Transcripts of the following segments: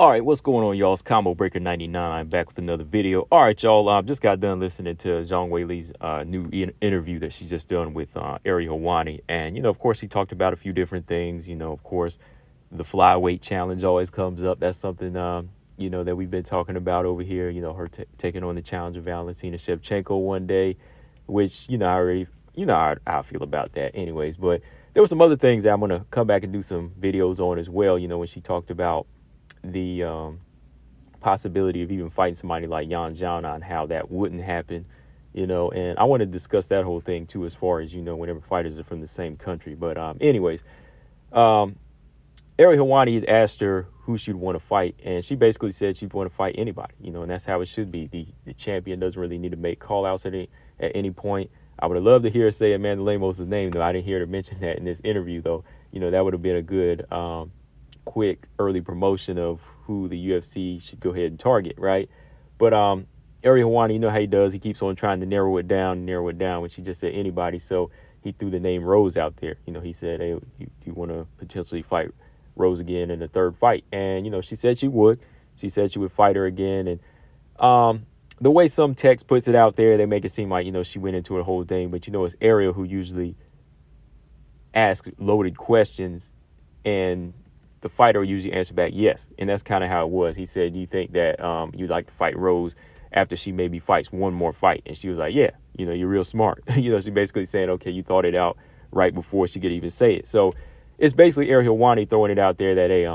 All right, what's going on, y'all? It's Combo Breaker 99. I'm back with another video. All right, y'all. Just got done listening to Zhang Weili's new interview that she just done with Ariel Helwani, and of course, he talked about a few different things. Of course, the flyweight challenge always comes up. That's something that we've been talking about over here. Her taking on the challenge of Valentina Shevchenko one day, which I already how I feel about that, anyways. But there were some other things that I'm gonna come back and do some videos on as well. When she talked about the possibility of even fighting somebody like Yan Zhao and how that wouldn't happen, and I want to discuss that whole thing too, as far as, whenever fighters are from the same country. But anyways, um, Ariel Helwani had asked her who she'd want to fight, and she basically said she'd want to fight anybody, and that's how it should be. The champion doesn't really need to make call outs at any point. I would have loved to hear her say Amanda Lemos' name, though. I didn't hear her mention that in this interview, though. That would have been a good quick early promotion of who the UFC should go ahead and target, right? But Ariel Helwani, you know how he does. He keeps on trying to narrow it down when she just said anybody. So he threw the name Rose out there. He said, hey, you want to potentially fight Rose again in the third fight? And, she said she would. She said she would fight her again. And the way some text puts it out there, they make it seem like, she went into a whole thing. But, it's Ariel who usually asks loaded questions, and the fighter will usually answer back yes. And that's kind of how it was. He said, do you think that you'd like to fight Rose after she maybe fights one more fight? And she was like, yeah, you're real smart. She basically saying, okay, you thought it out right before she could even say it. So it's basically Ariel Helwani throwing it out there that, hey,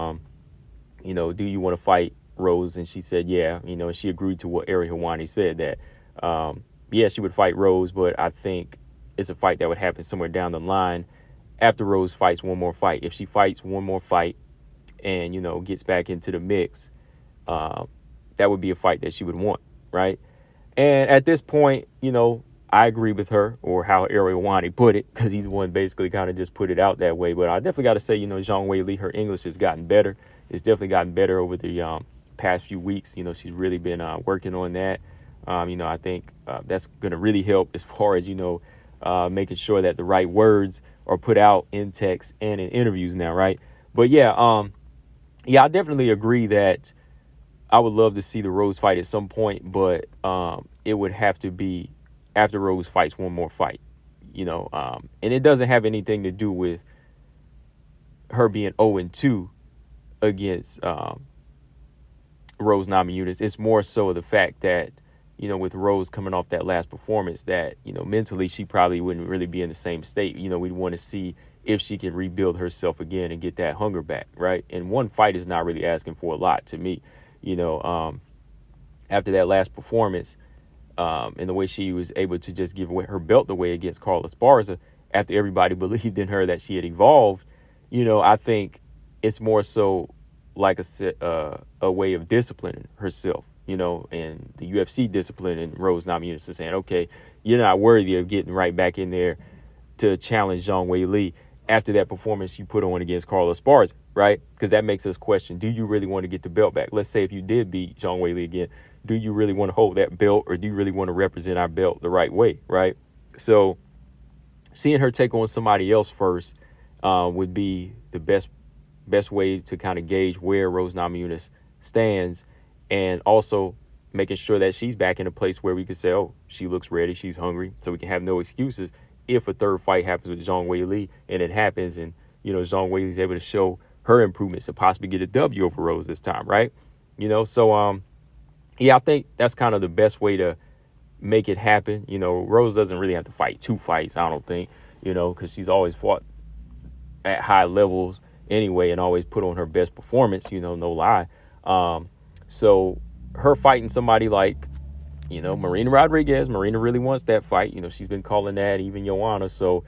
do you want to fight Rose? And she said, yeah, and she agreed to what Ariel Helwani said, that, yeah, she would fight Rose, but I think it's a fight that would happen somewhere down the line after Rose fights one more fight. If she fights one more fight and, gets back into the mix, that would be a fight that she would want, right? And at this point, I agree with her, or how Ariel Helwani put it, because he's the one basically kind of just put it out that way. But I definitely got to say, Zhang Weili, her English has gotten better. It's definitely gotten better over the past few weeks. She's really been working on that. I think that's going to really help as far as, making sure that the right words are put out in text and in interviews now, right? But yeah, I definitely agree that I would love to see the Rose fight at some point, but it would have to be after Rose fights one more fight, and it doesn't have anything to do with her being 0-2 against Rose Namajunas. It's more so the fact that, with Rose coming off that last performance, that, mentally she probably wouldn't really be in the same state. We'd want to see if she can rebuild herself again and get that hunger back, right? And one fight is not really asking for a lot to me. After that last performance, and the way she was able to just give away her belt away against Carla Esparza, after everybody believed in her that she had evolved, I think it's more so like a way of disciplining herself, and the UFC discipline, and Rose Namajunas is saying, okay, you're not worthy of getting right back in there to challenge Zhang Weili after that performance you put on against Carla Esparza, right? Because that makes us question, do you really want to get the belt back? Let's say if you did beat Zhang Weili again, do you really want to hold that belt, or do you really want to represent our belt the right way, right? So seeing her take on somebody else first would be the best way to kind of gauge where Rose Namajunas stands, and also making sure that she's back in a place where we could say, oh, she looks ready, she's hungry, so we can have no excuses if a third fight happens with Zhang Weili, and it happens, and Zhang Weili is able to show her improvements and possibly get a W over Rose this time, right? So yeah, I think that's kind of the best way to make it happen. Rose doesn't really have to fight two fights, I don't think, because she's always fought at high levels anyway, and always put on her best performance, no lie. So her fighting somebody like, Marina Rodriguez, Marina really wants that fight. She's been calling that, even Joanna. So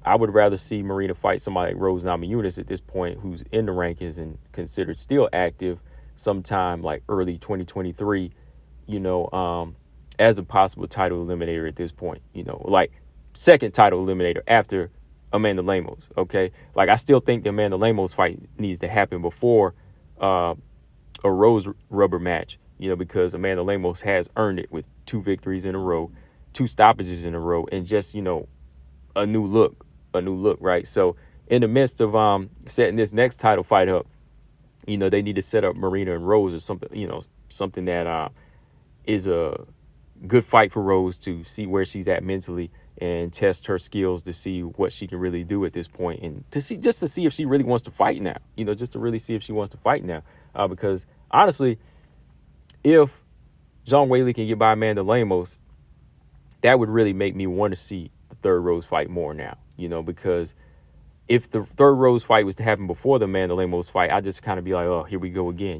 I would rather see Marina fight somebody like Rose Namajunas at this point, who's in the rankings and considered still active, sometime like early 2023, as a possible title eliminator at this point, like second title eliminator after Amanda Lemos, okay? Like, I still think the Amanda Lemos fight needs to happen before a Rose rubber match, because Amanda Lemos has earned it with 2 victories in a row, 2 stoppages in a row, and just, a new look, right? So in the midst of setting this next title fight up, They need to set up Marina and Rose or something, something that is a good fight for Rose to see where she's at mentally and test her skills to see what she can really do at this point, and to see if she really wants to fight now. Just to really see if she wants to fight now. Because honestly, if Zhang Weili can get by Amanda Lemos, that would really make me want to see the third Rose fight more now. Because if the third Rose fight was to happen before the Amanda Lemos fight, I'd just kind of be like, oh, here we go again.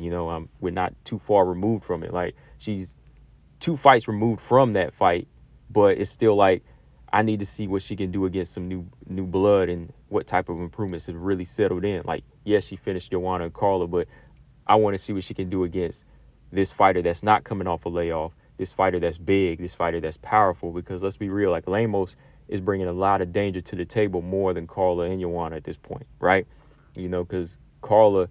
We're not too far removed from it. Like, she's 2 fights removed from that fight, but it's still like, I need to see what she can do against some new blood and what type of improvements have really settled in. Like, yes, she finished Joanna and Carla, but I want to see what she can do against this fighter that's not coming off a layoff, this fighter that's big, this fighter that's powerful. Because let's be real, like, Lemos is bringing a lot of danger to the table more than Carla and Joanna at this point, right? Because Carla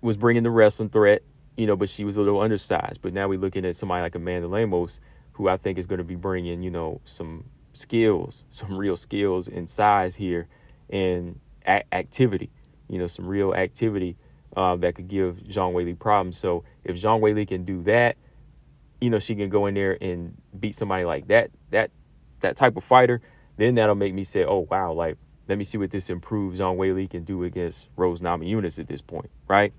was bringing the wrestling threat, but she was a little undersized. But now we're looking at somebody like Amanda Lemos, who I think is going to be bringing, some skills, some real skills and size here, and activity, some real activity that could give Zhang Weili problems. So if Zhang Weili can do that, she can go in there and beat somebody like that type of fighter, then that'll make me say, oh, wow, like, let me see what this improved Zhang Weili can do against Rose Namajunas at this point, right?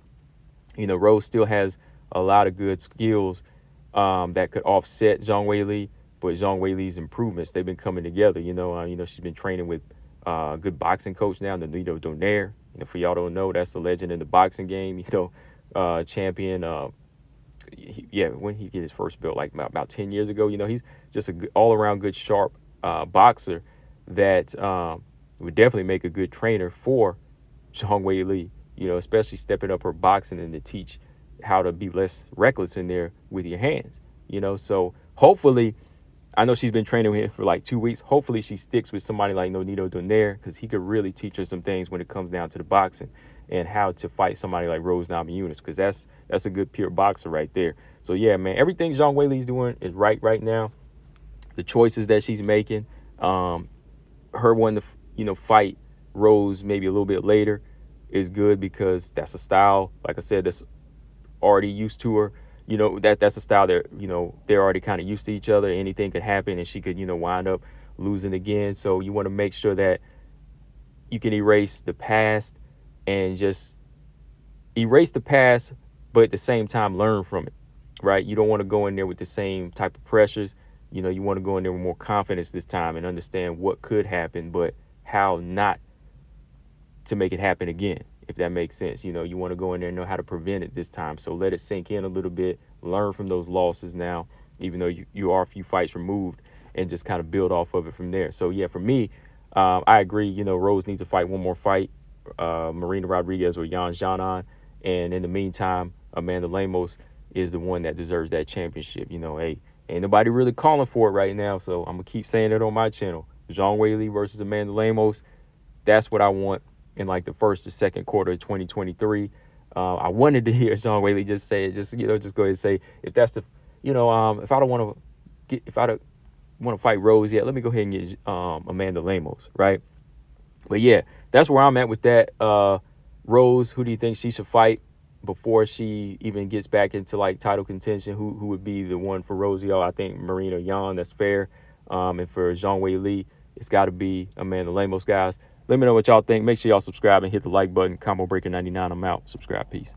Rose still has a lot of good skills that could offset Zhang Weili, but Zhang Weili's improvements, they've been coming together. She's been training with a good boxing coach now, Nonito Donaire. For y'all don't know, that's a legend in the boxing game. Champion. When he get his first belt, like about 10 years ago. He's just a all around good, sharp boxer that would definitely make a good trainer for Zhang Weili. Especially stepping up her boxing and to teach how to be less reckless in there with your hands. So hopefully, I know she's been training with him for like 2 weeks. Hopefully she sticks with somebody like Nonito Donaire, because he could really teach her some things when it comes down to the boxing and how to fight somebody like Rose Namajunas, because that's a good pure boxer right there. So yeah, man, everything Zhang Weili's doing is right now. The choices that she's making, her wanting to fight Rose maybe a little bit later is good, because that's a style, like I said, that's already used to her. That's a style that, they're already kind of used to each other. Anything could happen and she could, wind up losing again. So you want to make sure that you can erase the past and just erase the past, but at the same time learn from it, right? You don't want to go in there with the same type of pressures. You want to go in there with more confidence this time and understand what could happen, but how not to make it happen again, if that makes sense. You want to go in there and know how to prevent it this time. So let it sink in a little bit, learn from those losses now, even though you are a few fights removed, and just kind of build off of it from there. So yeah, for me, I agree. Rose needs to fight one more fight, Marina Rodriguez or Yan Xiaonan. And in the meantime, Amanda Lemos is the one that deserves that championship. Hey, ain't nobody really calling for it right now, so I'm going to keep saying it on my channel. Zhang Weili versus Amanda Lemos, that's what I want in like the first or second quarter of 2023. I wanted to hear Zhang Weili just say it, just go ahead and say, if that's the, if I don't want to fight Rose yet, let me go ahead and get Amanda Lemos, right? But yeah, that's where I'm at with that. Rose, who do you think she should fight before she even gets back into like title contention? Who would be the one for Rose? I think Marina Yan, that's fair. And for Zhang Weili, it's got to be Amanda Lemos, guys. Let me know what y'all think. Make sure y'all subscribe and hit the like button. Combo Breaker 99, I'm out. Subscribe. Peace.